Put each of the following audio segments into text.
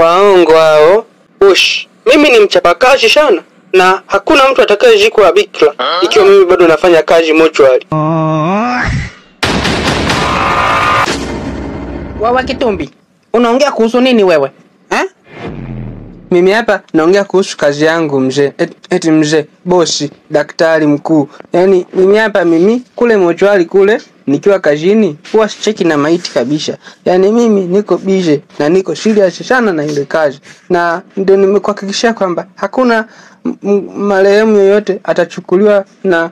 Waongo hao. Ush, mimi ni mchapakazi sana na hakuna mtu atakayejikwa bikra ikiwa mimi bado nafanya kazi mochwali. Wawa Kitumbi, unaongea kuhusu nini wewe? Mimi hapa naongea kuhusu kazi yangu mzee. Eti mzee, bosi, daktari mkuu. Yaani mimi hapa kule mochwali kule nikiwa kazini huwa sicheki na maiti kabisa. Yaani mimi niko busy na niko serious sana na ile kazi. Na ndio nimekuhakikishia kwamba hakuna marehemu yoyote atachukuliwa na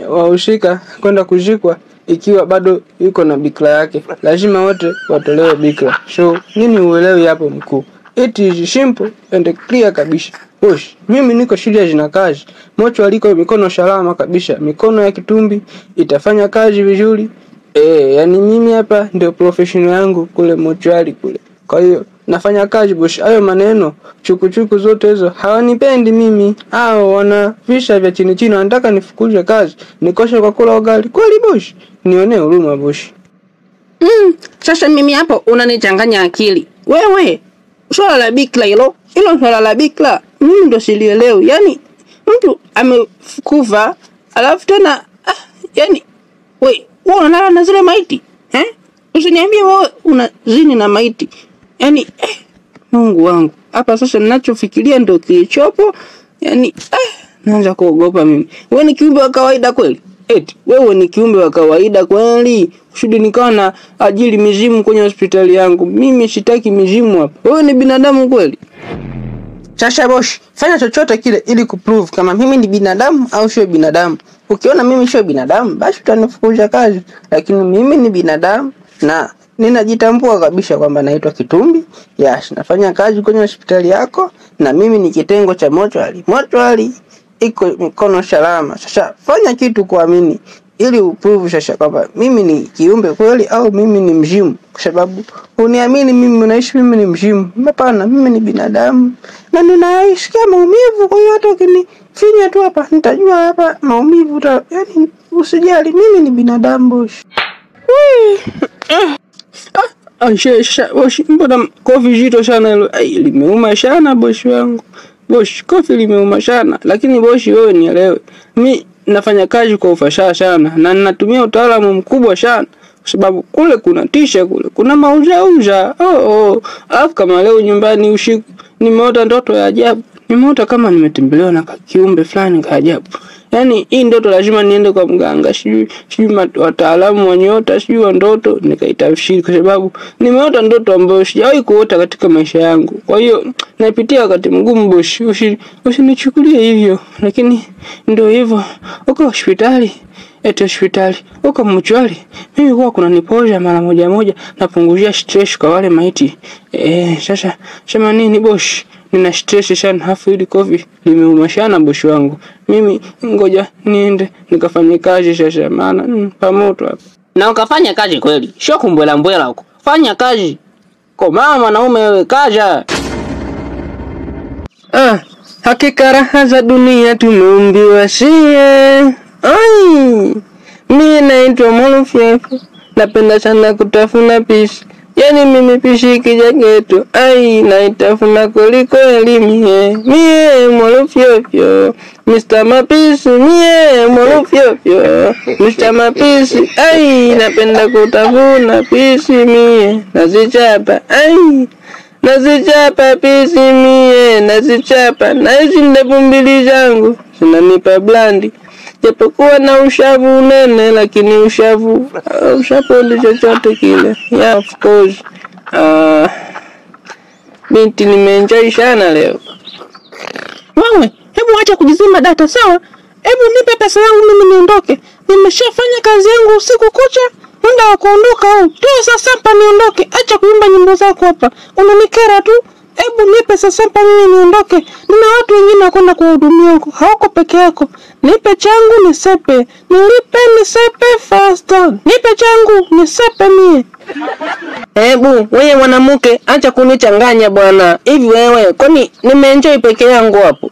wahusika kwenda kuzikwa ikiwa bado yuko na bikra yake. Lazima wote watolewe bikra. So nini uelewi hapo mkuu? It is simple and clear kabisa. Bosh, mimi niko serious na kazi. Mocho aliko mikono salama kabisa. Mikono ya Kitumbi itafanya kazi vizuri. Yani mimi hapa ndio professional yangu kule mochwali kule. Kwa hiyo nafanya kazi bosh. Hayo maneno chukuchuku zote hizo hawanipendi mimi. Hao wana visa vya chini chini wanataka nifukuze kazi. Nikoshe kwa kula ugali. Kweli bosh? Nione huruma bosh. Sasa mimi hapo unanichanganya akili. Wewe swala la bikra hilo swala la bikra mimi ndo silielewi. Yani mtu amekufa alafu tena yani wewe unalala na zile maiti? Usiniambie wewe unazini na maiti. Yani Mungu wangu. Hapa sasa ninachofikiria ndio kilichopo. Yani naanza kuogopa mimi. Wewe ni kiumbe wa kawaida kweli? Eti wewe ni kiumbe wa kawaida kweli? Usudi nikawa na ajili mizimu kwenye hospitali yangu. Mimi sitaki mizimu hapa. Wewe ni binadamu kweli? Sasa bosh, fanya chochote kile ili kuprove kama mimi ni binadamu au sio binadamu. Ukiona mimi sio binadamu, basi utanifukuza kazi. Lakini mimi ni binadamu na ninajitambua kabisa kwamba naitwa Kitumbi. Yes, nafanya kazi kwenye hospitali yako na mimi ni kitengo cha mochwali. Mochwali iko mikono salama. Sasa fanya kitu kuamini ili uprove sasa kwamba mimi ni kiumbe kweli au mimi ni mzimu. Kwa sababu uniamini mimi unaishi mimi ni mzimu. Hapana, mimi ni binadamu na ninaisikia maumivu. Kwa hiyo hata ukinifinya tu hapa nitajua hapa maumivu. Yani usijali, mimi ni binadamu bosh. Bosh, mbona kofi zito sana hilo? Limeuma sana bosh wangu. Bosh, kofi limeuma sana. Lakini bosh wewe nielewe. Mimi nafanya kazi kwa ufasaha sana na ninatumia utaalamu mkubwa sana kwa sababu kule kuna tisha kule kuna mauza. Alafu kama leo nyumbani usiku nimeota ndoto ya ajabu. Nimeota kama nimetembelewa na kiumbe fulani ka ajabu. Yani hii ndoto lazima niende kwa mganga, sijui wataalamu wa nyota, sijui wa ndoto nikaitafsiri kwa sababu nimeota ndoto ambayo sijawahi kuota katika maisha yangu. Kwa hiyo napitia wakati mgumu bosh. Usinichukulie hivyo. Lakini ndio hivyo. Uko hospitali, hospitali. Uko mochwali. Mimi huwa kuna nipoza mara moja napunguzia stress kwa wale maiti. Sasa sema nini bosh? Nina stress sana hafu hili kofi limeuma sana bosh wangu. Mimi ngoja niende nikafanye kazi sasa maana pamoto hapa. Na ukafanya kazi kweli. Sio kumbwela huko. Fanya kazi. Kwa mama naume wewe kaja. Hakika raha za dunia tumeumbiwa sie. Mimi naitwa Molofyefu. Napenda sana kutafuna pishi. Yani mimi pishi kijageto. Naitafuna kuliko elimie. Mie Molofyefu. Mr. Mapisi. Mie Molofyefu. Mr. Mapisi. Napenda kutafuna pishi mie. Nazichapa. Nazichapa pishi mie. Nazichapa. Na hizi ndevu mbili zangu zinanipa blandi. Japokuwa na ushavu unene lakini ushavu ndi chochote kile. Yeah, of course. Binti nimeenjoy sana leo. Wewe, hebu acha kujizima data sawa? Hebu nipe pesa yangu mimi niondoke. Nimeshafanya kazi yangu usiku kucha. Muda wa kuondoka huu. Toa sasa hapa niondoke. Acha kuimba nyimbo zako hapa. Unanikera tu. Hebu nipe sasa hapa mimi niondoke. Nina watu wengine wakwenda kuhudumia huko. Hauko peke yako. Nipe changu nisepe. Nilipe nisepe faster. Nipe changu nisepe mie. Hebu wewe mwanamke acha kunichanganya bwana. Hivi wewe kwani nimeenjoy peke yangu hapo?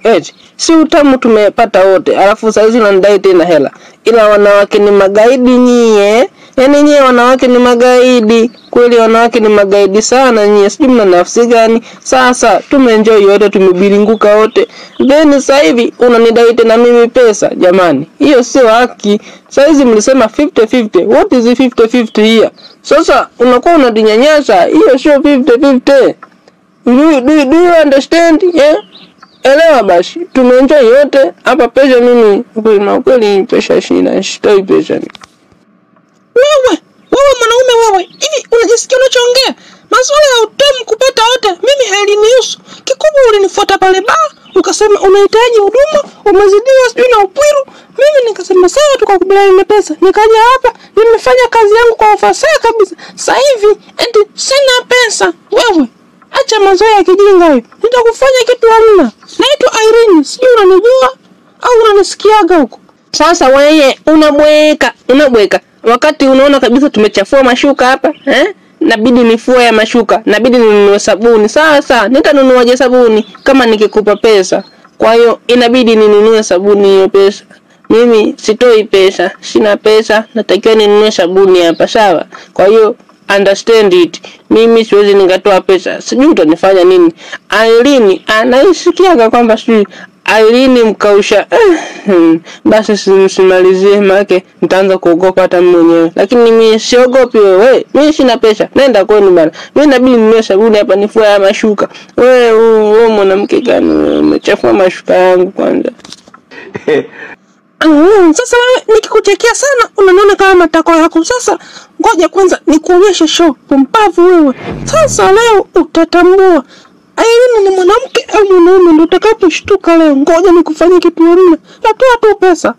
Si utamu tumepata wote. Alafu saizi unanidai tena hela. Ila wanawake ni magaidi nyie. Yaani nyie wanawake ni magaidi. Kweli wanawake ni magaidi sana nyie. Sijui mna nafsi gani. Sasa tumeenjoy yote, tumebiringuka wote. Then sasa hivi unanidai tena mimi pesa. Jamani, hiyo sio haki. Sasa hizi mlisema 50-50. What is 50-50 here? Sasa unakuwa unadinyanyasa. Hiyo sio 50-50. Do you understand? Yeah? Elewa basi, tumeenjoy yote. Hapa pesa mimi kweli pesa shina, sitoi pesa. Wewe mwanaume wewe, hivi unajisikia unachoongea? Masuala ya utamu kupata wote, mimi halinihusu. Kikubwa ulinifuata pale ukasema unahitaji huduma, umezidiwa sijui na upwiru. Mimi nikasema sawa, tukakubaliana na pesa. Nikaja hapa, nimefanya kazi yangu kwa ufasaha kabisa. Sasa hivi eti sina pesa. Wewe acha mazoea ya kijinga hiyo. Nitakufanya kitu hamna. Naitwa Irene, sijui unanijua au unanisikiaga huko. Sasa wewe unabweka. Wakati unaona kabisa tumechafua mashuka hapa, nabidi nifue ya mashuka, nabidi ninunue sabuni. Sasa nitanunuaje sabuni kama nikikupa pesa? Kwa hiyo inabidi ninunue sabuni hiyo pesa. Mimi sitoi pesa, sina pesa, natakiwa ninunue sabuni hapa, sawa? Kwa hiyo understand it. Mimi siwezi nikatoa pesa. Sijui utanifanya nini. Irene anaisikiaga kwamba sijui Irene mkausha. Basi simalizie make nitaanza kuogopa hata mimi mwenyewe. Lakini mimi siogopi wewe. Mimi sina pesa. Nenda kwenu bana. Mimi inabidi ninunue sabuni hapa nifue ya mashuka. Wewe mwanamke gani umechafua mashuka yangu kwanza? Sasa wewe nikikuchekea sana unaniona kama matako yako. Sasa ngoja kwanza nikuonyeshe show mpumbavu wewe. Sasa leo utatambua Irene ni mwanamke au mwanaume ndio utakaposhtuka leo. Ngoja nikufanyie kitu hamna. Natoa tu pesa.